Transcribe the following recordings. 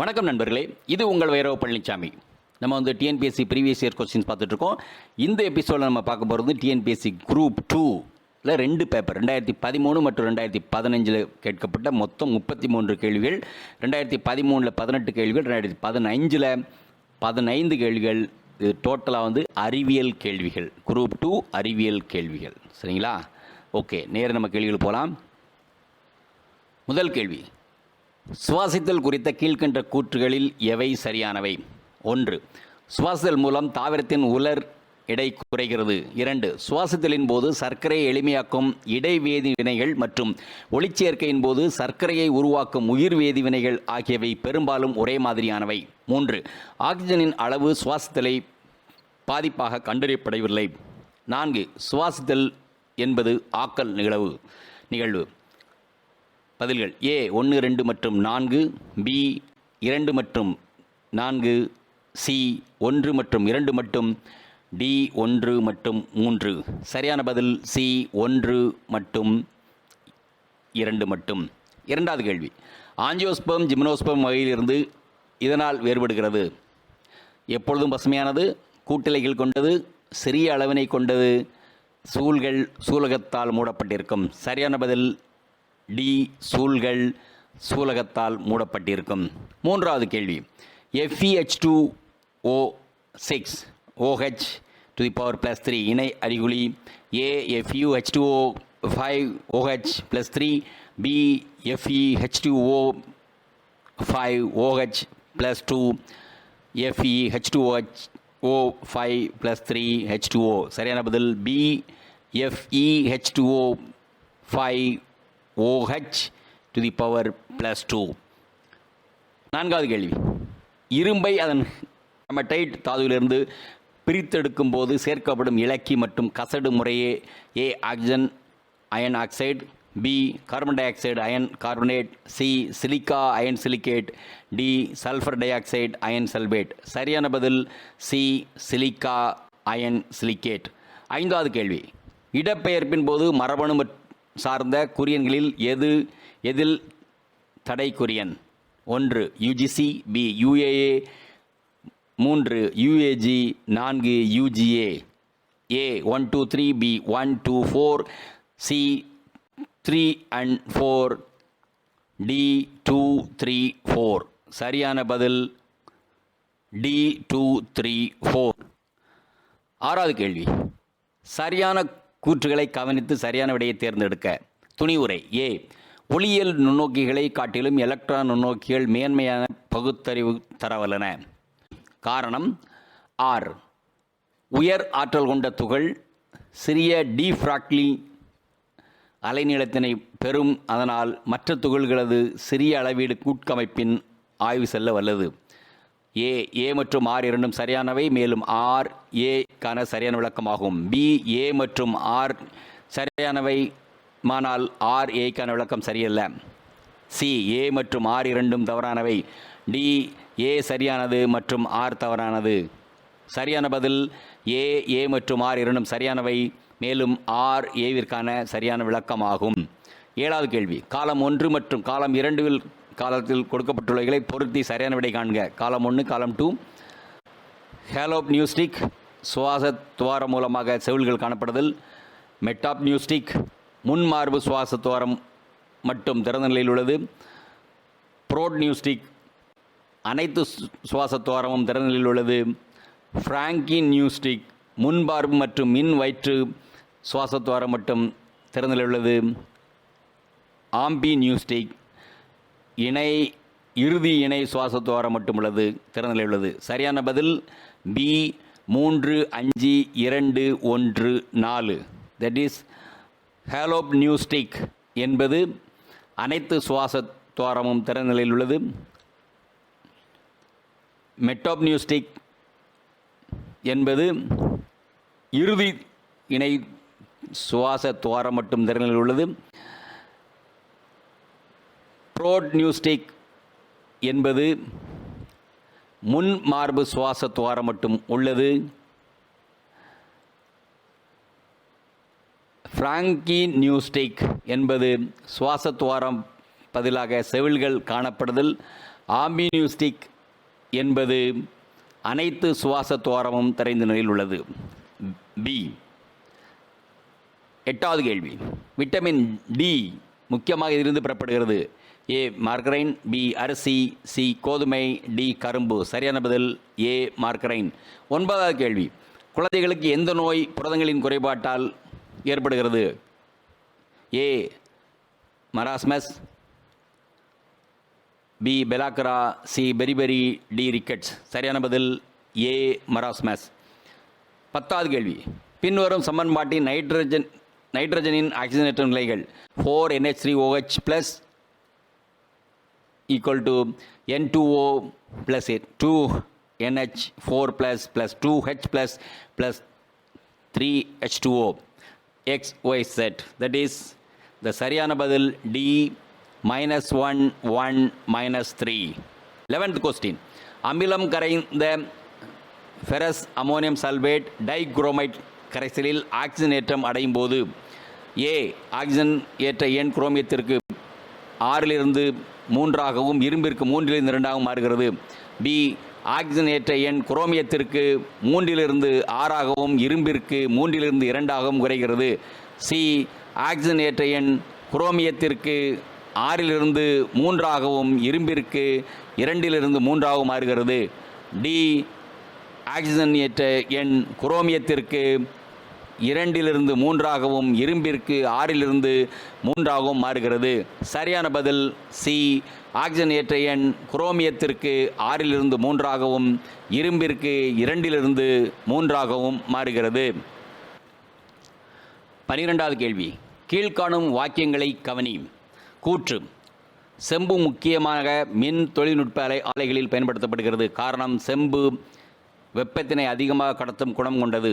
வணக்கம் நண்பர்களே, இது உங்கள் V.Palanichamy. நம்ம டிஎன்பிஎஸ்சி ப்ரீவியஸ் இயர் கொஸ்டின்ஸ் பார்த்துட்ருக்கோம். இந்த எபிசோடில் நம்ம பார்க்க போகிறது டிஎன்பிஎஸ்சி குரூப் 2ல் 2 பேப்பர் 2013 மற்றும் 2015 கேட்கப்பட்ட மொத்தம் 33 கேள்விகள், 2013 18 கேள்விகள், 2015 15 கேள்விகள். இது டோட்டலாக அறிவியல் கேள்விகள், குரூப் 2 அறிவியல் கேள்விகள். சரிங்களா? ஓகே, நேரம் நம்ம கேள்விகள் போகலாம். முதல் கேள்வி, சுவாசித்தல் குறித்த கீழ்கண்ட கூற்றுகளில் எவை சரியானவை? 1. சுவாசித்தல் மூலம் தாவரத்தின் உலர் எடை குறைகிறது. 2. சுவாசித்தலின் போது சர்க்கரையை எளிமையாக்கும் இடைவேதி வினைகள் மற்றும் ஒளிச்சேர்க்கையின் போது சர்க்கரையை உருவாக்கும் உயிர் வேதி வினைகள் ஆகியவை பெரும்பாலும் ஒரே மாதிரியானவை. 3. ஆக்சிஜனின் அளவு சுவாசித்தலை பாதிப்பாக கண்டறியப்படவில்லை. 4. சுவாசித்தல் என்பது ஆக்கல் நிகழ்வு. பதில்கள்: A 1, 2 மற்றும் 4, B 2 மற்றும் 4, C 1 மற்றும் 2 மட்டும், D 1 மற்றும் 3. சரியான பதில் C 1 மற்றும் 2 மட்டும். இரண்டாவது கேள்வி, ஆஞ்சியோஸ்பெர்ம் ஜிம்னோஸ்பெர்ம் வகையிலிருந்து இதனால் வேறுபடுகிறது. எப்பொழுதும் பசுமையானது, கூட்டிலைகள் கொண்டது, சிறிய அளவினை கொண்டது, சூலகத்தால் மூடப்பட்டிருக்கும். சரியான பதில் டி, சூழ்கள் சூலகத்தால் மூடப்பட்டிருக்கும். மூன்றாவது கேள்வி, FeH2O6 OH to the power plus 3 இணை அறிகுறி. A FeH2O5 OH plus 3, B FeH2O5 OH plus 2, FeH2O5 plus 3 H2O. சரியான பதில் B FeH2O5 OH to the power plus 2. நான்காவது கேள்வி, இரும்பை அதன் ஹெமடைட் தாதுவிலிருந்து பிரித்தெடுக்கும் போது சேர்க்கப்படும் இலக்கி மற்றும் கசடு முறையே A oxygen iron oxide, B carbon dioxide iron carbonate, C silica iron silicate, D sulphur dioxide iron sulphate. சரியான பதில் C சிலிக்கா அயன் சிலிக்கேட். ஐந்தாவது கேள்வி, இடப்பெயர்ப்பின் போது மரபணு சார்ந்த குறியன்களில் எதில் தடை குறியன்? 1 UGC, B UAA, 3 UAG, 4 UGA. A 1 2 3, B 1 2 4, C 3 and 4, D 2 3 4. சரியான பதில் D 2 3 4. ஆறாவது கேள்வி, சரியான கூற்றுகளை கவனித்து சரியான விடையை தேர்ந்தெடுக்க. துணிவுரை. A ஒளியியல் நுண்ணோக்கிகளை காட்டிலும் எலக்ட்ரான் நுண்ணோக்கிகள் மேன்மையான பகுத்தறிவு தரவல்லன. காரணம்: R உயர் ஆற்றல் கொண்ட துகள் சிறிய டிஃப்ராக்ட்லி அலைநீளத்தினை பெறும், அதனால் மற்ற துகள்களது சிறிய அளவீடு கூட்கமைப்பின் ஆய்வு செல்ல வல்லது. A மற்றும் R இரண்டும் சரியானவை, மேலும் R Aக்கான சரியான விளக்கமாகும். B A மற்றும் R சரியானவை, ஆனால் R Aக்கான விளக்கம் சரியல்ல. C A மற்றும் R இரண்டும் தவறானவை. D A சரியானது மற்றும் R தவறானது. சரியான பதில் A மற்றும் R இரண்டும் சரியானவை, மேலும் R Aவிற்கான சரியான விளக்கமாகும். ஏழாவது கேள்வி, காலம் 1 மற்றும் காலம் 2 காலத்தில் கொடுக்கப்பட்டுள்ளவைகளை பொருத்தி சரியான விடை காண்க. காலம் 1, காலம் 2. ஹேலோப்னியூஸ்டிக் சுவாச துவாரம் மூலமாக செவில்கள் காணப்படுதல். மெட்டாப்னியூஸ்டிக் முன்மார்பு சுவாச துவாரம் மட்டும் திறந்த நிலையில் உள்ளது. புரோட்னியூஸ்டிக் அனைத்து சுவாச துவாரமும் திறந்த நிலையில் உள்ளது. ஃப்ராங்கினியூஸ்டிக் முன்மார்பு மற்றும் மின் வயிற்று சுவாச துவாரம் மட்டும் திறந்த நிலையில் உள்ளது. ஆம்பினியூஸ்டிக் இறுதி இணை சுவாச துவாரம் மட்டும் உள்ளது, திறந்த நிலையில் உள்ளது. சரியான பதில் B 3 5 2 1 4. தட் இஸ் ஹேலோப்னியூஸ்டிக் என்பது அனைத்து சுவாச துவாரமும் திறந்த நிலையில் உள்ளது. மெட்டாப்னியூஸ்டிக் என்பது இறுதி இணை சுவாச துவாரம் மட்டும் திறந்த நிலையில் உள்ளது. புரோட்னியூஸ்டிக் என்பது முன் மார்பு சுவாச துவாரம் மட்டும் உள்ளது. ஃப்ராங்கினியூஸ்டிக் என்பது சுவாச துவாரம் பதிலாக செவில்கள் காணப்படுதல். ஆம்பினியூஸ்டிக் என்பது அனைத்து சுவாச துவாரமும் திறந்த நிலையில் உள்ளது. பி. எட்டாவது கேள்வி. விட்டமின் டி முக்கியமாக இதிலிருந்து பெறப்படுகிறது. ஏ மார்கரைன், பி அரிசி, சி கோதுமை, டி கரும்பு. சரியான பதில் ஏ மார்கரைன். ஒன்பதாவது கேள்வி. குழந்தைகளுக்கு எந்த நோய் புரதங்களின் குறைபாட்டால் ஏற்படுகிறது? A marasmus, B pellagra, C beriberi, D rickets. சரியான பதில் ஏ மராஸ்மஸ். பத்தாவது கேள்வி. பின்வரும் சமன்பாட்டின் நைட்ரஜனின் ஆக்சிஜனேற்ற நிலைகள் 4NH3OH plus equal to N2O plus 2NH4 plus 2H plus 3H2O X, Y, Z. That is the சரியான பதில் D -1 1 -3. 11th question. அமிலம் கரைந்த ஃபெரஸ் அமோனியம் சல்பேட் டைகுரோமைட் கரைசலில் ஆக்சிஜன் ஏற்றம் அடையும் போது ஏ ஆக்சிஜன் ஏற்ற எண் குரோமியத்திற்கு 6 3ஆகவும் இரும்பிற்கு 3 2ஆகவும் மாறுகிறது. பி ஆக்சிஜன் ஏற்ற எண் குரோமியத்திற்கு 3 6ஆகவும் இரும்பிற்கு 3 2ஆகவும் குறைகிறது. சி ஆக்சிஜன் ஏற்ற எண் குரோமியத்திற்கு 6 3ஆகவும் இரும்பிற்கு 2 3ஆகவும் மாறுகிறது. டி ஆக்சிஜன் ஏற்ற எண் குரோமியத்திற்கு 2 3ஆகவும் இரும்பிற்கு 6 3ஆகவும் மாறுகிறது. சரியான பதில் சி ஆக்சிஜன் ஏற்ற எண் குரோமியத்திற்கு 6 3ஆகவும் இரும்பிற்கு 2 3ஆகவும் மாறுகிறது. 12வது கேள்வி. கீழ்காணும் வாக்கியங்களை கவனி. கூற்று. செம்பு முக்கியமாக மின் தொழில்நுட்ப ஆலைகளில் பயன்படுத்தப்படுகிறது. காரணம், செம்பு வெப்பத்தினை அதிகமாக கடத்தும் குணம் கொண்டது.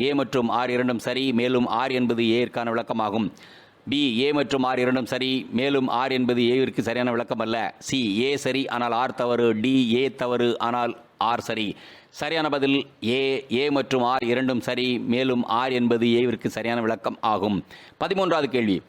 ஏ மற்றும் ஆர் இரண்டும் சரி, மேலும் ஆர் என்பது ஏற்கான விளக்கமாகும். பி ஏ மற்றும் ஆர் இரண்டும் சரி, மேலும் ஆர் என்பது ஏவிற்கு சரியான விளக்கம் அல்ல. சி ஏ சரி ஆனால் ஆர் தவறு. டி ஏ தவறு ஆனால் ஆர் சரி. சரியான பதில் ஏ மற்றும் ஆர் இரண்டும் சரி, மேலும் ஆர் என்பது ஏவிற்கு சரியான விளக்கம் ஆகும். 13வது கேள்வி.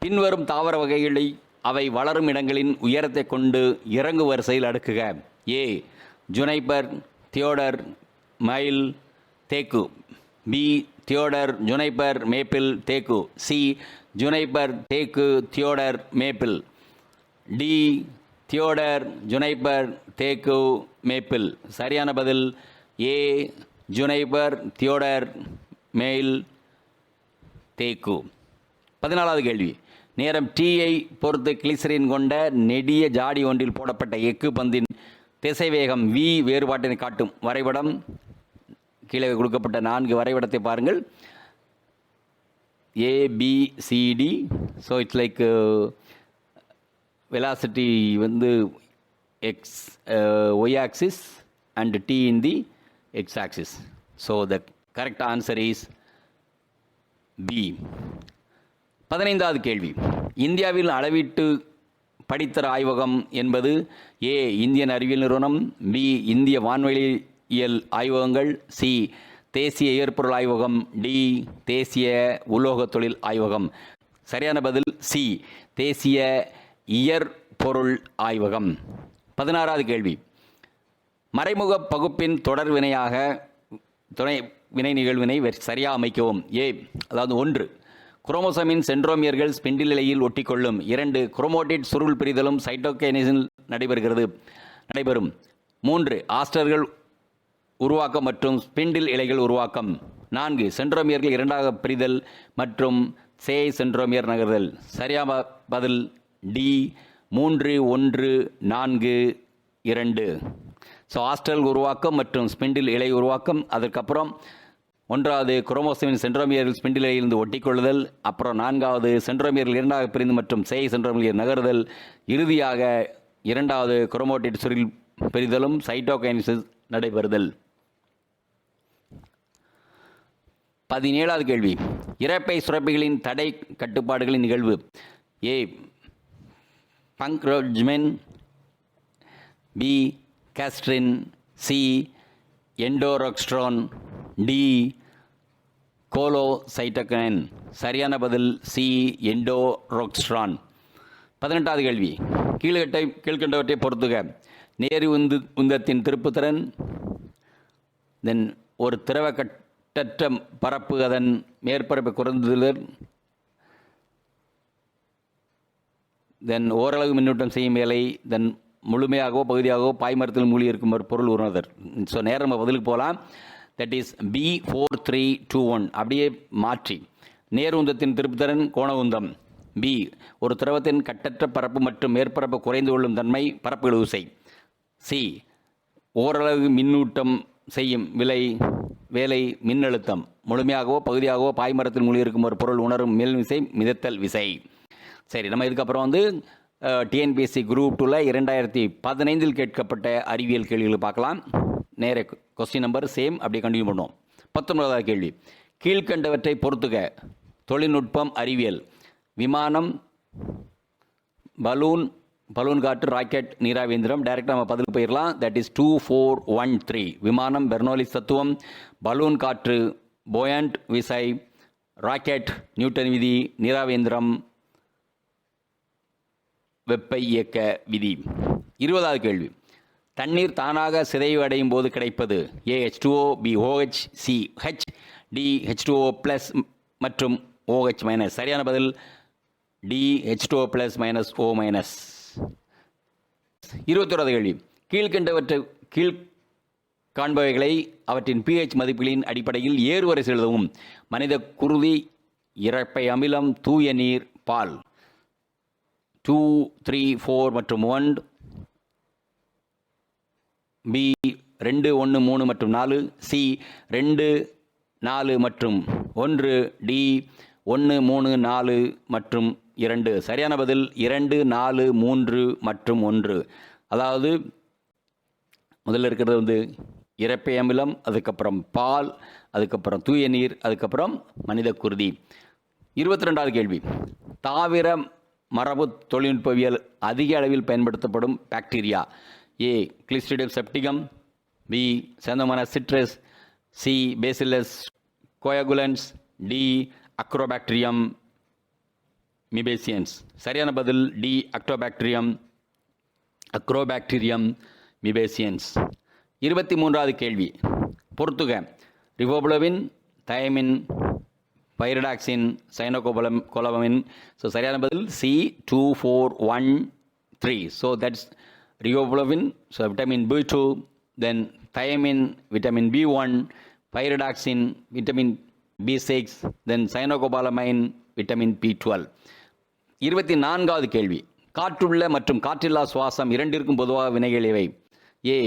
பின்வரும் தாவர வகைகளை அவை வளரும் இடங்களின் உயரத்தை கொண்டு இறங்கு வரிசையில் அடுக்குக. ஏ ஜுனைப்பர், தியோடர், மைல், தேக்கு. பி தியோடர், ஜுனைப்பர், மேப்பிள், தேக்கு. சி ஜுனைப்பர், தேக்கு, தியோடர், மேப்பிள். டி தியோடர், ஜுனைப்பர், தேக்கு, மேப்பிள். சரியான பதில் ஏ ஜுனைப்பர், தியோடர், மெயில், தேக்கு. 14வது கேள்வி. நேரம் டீயை பொறுத்து கிளிசரின் கொண்ட நெடிய ஜாடி ஒன்றில் போடப்பட்ட எஃகு பந்தின் திசைவேகம் v வேறுபாட்டினை காட்டும் வரைபடம். கீழே கொடுக்கப்பட்ட 4 வரைபடத்தை பாருங்கள். ABCD. So it's like velocity வந்து x y axis and t in the x axis. So the correct answer is B. 15வது கேள்வி. இந்தியாவில் அளவீட்டு படித்தர ஆய்வகம் என்பது ஏ இந்தியன் அறிவியல் நிறுவனம், பி இந்திய வான்வெளியியல் ஆய்வகங்கள், சி தேசிய இயற்பொருள் ஆய்வகம், டி தேசிய உலோக தொழில் ஆய்வகம். சரியான பதில் சி தேசிய இயற்பொருள் ஆய்வகம். 16வது கேள்வி. மறைமுக பகுப்பின் தொடர் வினையாக துணை வினை நிகழ்வினை சரியாக அமைக்கவும். ஏ அதாவது 1 குரோமோசோமின் சென்ட்ரோமியர்கள் ஸ்பிண்டில் இலையில் ஒட்டிக்கொள்ளும். 2 குரோமோட்டிட் சுருள் பிரிதலும் சைட்டோகைனேசில் நடைபெறும். 3 ஆஸ்டர்கள் உருவாக்கம் மற்றும் ஸ்பிண்டில் இலைகள் உருவாக்கம். 4 சென்ட்ரோமியர்கள் 2ஆக பிரிதல் மற்றும் சேய் சென்ட்ரோமியர் நகர்தல். சரியான பதில் டி 3 1 4 2. ஸோ ஆஸ்டல் உருவாக்கம் மற்றும் ஸ்பிண்டில் இலை உருவாக்கம், அதற்கப்புறம் 1வது குரோமோசோமின் சென்ட்ரோமியர்கள் ஸ்பிண்டில் இலையிலிருந்து ஒட்டிக்கொள்ளுதல், அப்புறம் 4வது சென்ட்ரோமியர்கள் 2ஆக பிரிந்து மற்றும் சேய் சென்ட்ரோமியர் நகருதல், இறுதியாக 2வது குரோமோட்டிட் சுருள் பிரிதலும் சைட்டோகைனசிஸ் நடைபெறுதல். 17வது கேள்வி. இரைப்பை சுரப்பிகளின் தடை கட்டுப்பாடுகளின் நிகழ்வு. ஏ பங்க்ரோஜ்மென், பி கேஸ்ட்ரின், சி எண்டோரோக்ஸ்ட்ரோன், டி கோலோசைட்டோகைன். சரியான பதில் சி எண்டோரோக்ஸ்ட்ரான். 18வது கேள்வி, கீழ்கண்டவற்றை பொறுத்துக. நேரு உந்தத்தின் திருப்புத்திறன், தென் ஒரு திரவ கட்டற்ற பரப்பு அதன் மேற்பரப்பை குறைந்துள்ளர், தென் ஓரளவு மின்னூட்டம் செய்யும் வேலை, தென் முழுமையாகவோ பகுதியாகவோ பாய்மரத்தில் மூழ்கி இருக்கும் ஒரு பொருள் உணர்தல். ஸோ நேரம் நம்ம பதிலுக்கு போகலாம். That is B4321. அப்படியே மாற்றி, நேர் உந்தத்தின் திருப்புத்திறன் கோண உந்தம். பி, ஒரு திரவத்தின் கட்டற்ற பரப்பு மற்றும் மேற்பரப்பு குறைந்து கொள்ளும் தன்மை பரப்பு இழு விசை. சி, ஓரளவு மின்னூட்டம் செய்யும் வேலை மின்னழுத்தம். முழுமையாகவோ பகுதியாகவோ பாய்மரத்தில் மூழ்கி இருக்கும் ஒரு பொருள் உணரும் மேல் விசை மிதத்தல் விசை. சரி, நம்ம இதுக்கப்புறம் வந்து டிஎன்பிஎஸ்சி குரூப் 2ல் 2015 கேட்கப்பட்ட அறிவியல் கேள்விகளை பார்க்கலாம். நேர கொஸ்டின் நம்பர் சேம் அப்படியே கண்டினியூ பண்ணுவோம். 19வது கேள்வி, கீழ்கண்டவற்றை பொறுத்துக. தொழில்நுட்பம், அறிவியல். விமானம், பலூன் காற்று, ராக்கெட், நீராவேந்திரம். டைரெக்டாக நம்ம பதில் போயிடலாம். That is 2413. விமானம் பெர்னோலிஸ் தத்துவம், பலூன் காற்று போயண்ட் விசை, ராக்கெட் நியூட்டன் விதி, நீராவேந்திரம் வெப்ப இயக்க விதி. 20வது கேள்வி, தண்ணீர் தானாக சிதைவு அடையும் போது கிடைப்பது. A H2O, B OH, C H, D H2O plus மற்றும் OH மைனஸ். சரியான பதில் D H2O plus minus O minus. 21வது கேள்வி, காண்பவைகளை அவற்றின் pH மதிப்புகளின் அடிப்படையில் ஏறுவரிசை எழுதவும். மனித குருதி, இரைப்பை அமிலம், தூய நீர், பால். 2, 3, 4 மற்றும் 1. B 2, 1, 3 மற்றும் 4. C 2, 4 மற்றும் 1. D 1, 3, 4 மற்றும் 2. சரியான பதில் 2, 4, 3 மற்றும் 1. அதாவது முதல்ல இருக்கிறது வந்து இரைப்பை அமிலம், அதுக்கப்புறம் பால், அதுக்கப்புறம் தூய நீர், அதுக்கப்புறம் மனித குருதி. 22வது கேள்வி, தாவர மரபு தொழில்நுட்பவியல் அதிக அளவில் பயன்படுத்தப்படும் bacteria. A Clostridium septicum, B Xanthomonas citrus, C Bacillus coagulans, D Agrobacterium tumefaciens. சரியான பதில் D அக்ரோபாக்டீரியம் மிபேசியன்ஸ். 23வது கேள்வி, பொறுத்துக. Riboflavin, thiamine, pyridoxine, cyanocobalamin. So சரியான பதில் C 2413. So that's riboflavin, so vitamin B2, then thiamine vitamin B1, pyridoxine vitamin B6, then cyanocobalamin vitamin B12. 24வது கேள்வி, காற்றுள்ள மற்றும் காற்றில்லா சுவாசம் இரண்டிற்கும் பொதுவாக வினைகள் இவை. A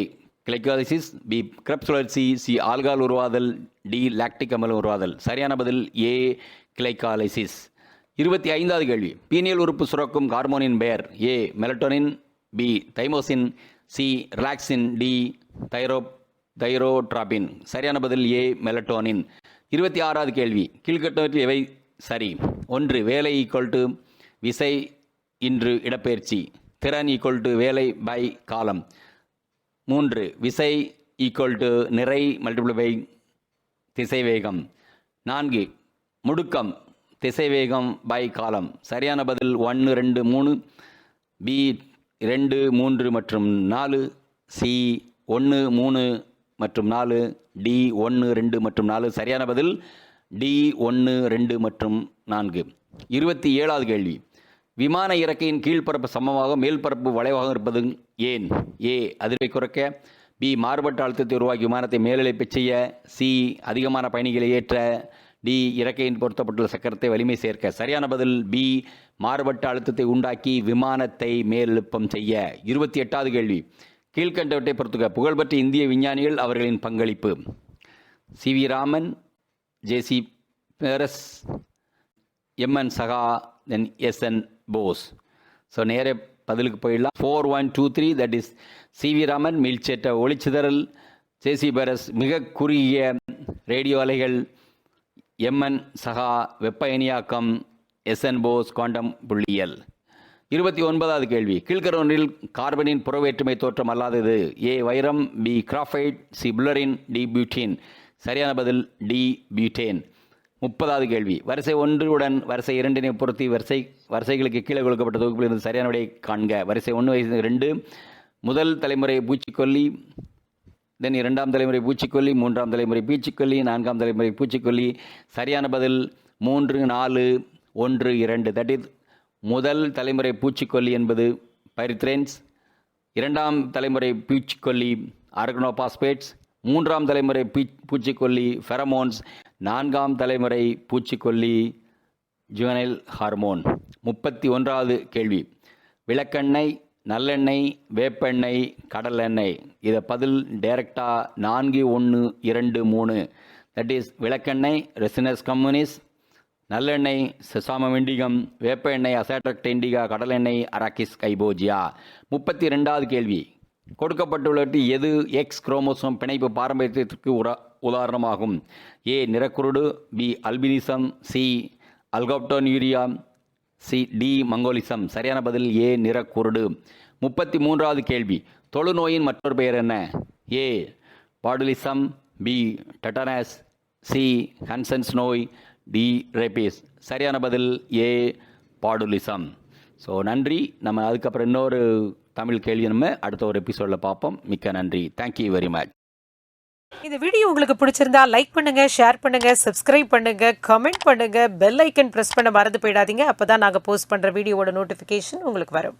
கிளைகாலிசிஸ், B கிரெப்ஸ் சுழற்சி, C ஆல்கால் உருவாதல், D லாக்டிக் அமிலம் உருவாதல். சரியான பதில் A கிளைகாலிசிஸ். 25வது கேள்வி, பீனியல் உறுப்பு சுரக்கும் ஹார்மோனின் பெயர். A melatonin, B thymosin, C relaxin, D தைரோட்ராபின். சரியான பதில் A மெலட்டோனின். 26வது கேள்வி, கீழ்கண்டவற்றில் எவை சரி? 1, வேலை ஈக்குவல் டு விசை இன்று இடப்பெயர்ச்சி, திறன் ஈக்குவல் டு வேலை பை காலம். 3, விசை ஈக்குவல் டு நிறை மல்டிப்ளை பை திசைவேகம். 4, முடுக்கம் திசைவேகம் பை காலம். சரியான பதில் 1, 2, 3, B 2, 3 மற்றும் 4, C 1, 3 மற்றும் 4, D 1, 2 மற்றும் 4. சரியான பதில் D 1, 2 மற்றும் 4. 27வது கேள்வி, விமான இறக்கையின் கீழ்ப்பரப்பு சமமாக மேல்பரப்பு வளைவாக இருப்பது ஏன்? A அதிர்வை குறைக்க, B மாறுபட்ட அழுத்தத்தை உருவாக்கி விமானத்தை மேலெழுப்பச் செய்ய, C அதிகமான பயணிகளை ஏற்ற, D இறக்கையின் பொருத்தப்பட்டுள்ள சக்கரத்தை வலிமை சேர்க்க. சரியான பதில் B மாறுபட்ட அழுத்தத்தை உண்டாக்கி விமானத்தை மேலெழுப்பம் செய்ய. 28வது கேள்வி, கீழ்கண்டவற்றை பொறுத்துக. புகழ்பெற்ற இந்திய விஞ்ஞானிகள், அவர்களின் பங்களிப்பு. CV ராமன், JC பேரஸ், MN சகா, தென் SN போஸ். ஸோ நேர பதிலுக்கு போயிடலாம். 4, 1, 2, 3. தட் இஸ் CV ராமன் மீள்சேற்ற ஒளிச்சிதறல், JC பேரஸ் மிக குறுகிய ரேடியோ அலைகள், MN சகா வெப்ப இணையாக்கம், SN போஸ் குவாண்டம் புள்ளியியல். 29வது கேள்வி, கீழ்கண்டவற்றில் கார்பனின் புறவேற்றுமை தோற்றம் அல்லாதது. A வைரம், B graphite, C புல்லரின், D butane. சரியான பதில் D பியூட்டேன். 30வது கேள்வி. வரிசை 1 உடன் வரிசை 2 பொருத்தி வரிசைகளுக்கு கீழே கொடுக்கப்பட்ட தொகுப்பில் இருந்து சரியான விடையை காண்க. வரிசை 1 வரிசை 2 முதல் தலைமுறை பூச்சிக்கொல்லி, தென் 2ஆம் தலைமுறை பூச்சிக்கொல்லி, 3ஆம் தலைமுறை பூச்சிக்கொல்லி, 4ஆம் தலைமுறை பூச்சிக்கொல்லி. சரியான பதில் 3, 4, 1, 2. தட் இஸ் முதல் தலைமுறை பூச்சிக்கொல்லி என்பது பைரித்ரேன்ஸ், 2ஆம் தலைமுறை பூச்சிக்கொல்லி ஆர்கனோபாஸ்பேட்ஸ், 3ஆம் தலைமுறை பூச்சிக்கொல்லி ஃபெரமோன்ஸ், 4ஆம் தலைமுறை பூச்சிக்கொல்லி ஜுவனைல் ஹார்மோன். 31வது கேள்வி. விளக்கெண்ணெய், நல்லெண்ணெய், வேப்பெண்ணெய், கடலெண்ணெய். இதை பதில் டைரக்டாக 4, 1, 2, 3. தட் இஸ் விளக்கெண்ணெய் ரெசினஸ் கம்யூனிஸ், நல்லெண்ணெய் செசாமம் இண்டிகம், வேப்ப எண்ணெய் அசேட்ரக்ட் இண்டிகா, கடலெண்ணெய் அராக்கிஸ் கைபோஜியா. 32வது கேள்வி. கொடுக்கப்பட்டுள்ளது எது எக்ஸ் குரோமோசோம் பிணைப்பு பாரம்பரியத்திற்கு உதாரணமாகும்? ஏ நிறக்குருடு, B albinism, C alkaptonuria, C D mongolism. சரியான பதில் ஏ நிறக்குருடு. 33வது கேள்வி. தொழுநோயின் மற்றொரு பெயர் என்ன? ஏ பாடுலிசம், பி டெட்டனஸ், சி ஹன்சன்ஸ் நோய், டி ரேபிஸ். சரியான பதில் ஏ பாடுலிசம். ஸோ நன்றி. நம்ம அதுக்கப்புறம் இன்னொரு தமிழ் கேள்வி நம்ம அடுத்த ஒரு எபிசோடில் பார்ப்போம். மிக்க நன்றி. Thank you very much. இந்த வீடியோ உங்களுக்கு பிடிச்சிருந்தா லைக் பண்ணுங்க, ஷேர் பண்ணுங்க, சப்ஸ்கிரைப் பண்ணுங்க, கமெண்ட் பண்ணுங்க, பெல் ஐக்கன் பிரஸ் பண்ண மறந்து போயிடாதீங்க. அப்பதான் நாங்கள் போஸ்ட் பண்ற வீடியோவோட நோட்டிஃபிகேஷன் உங்களுக்கு வரும்.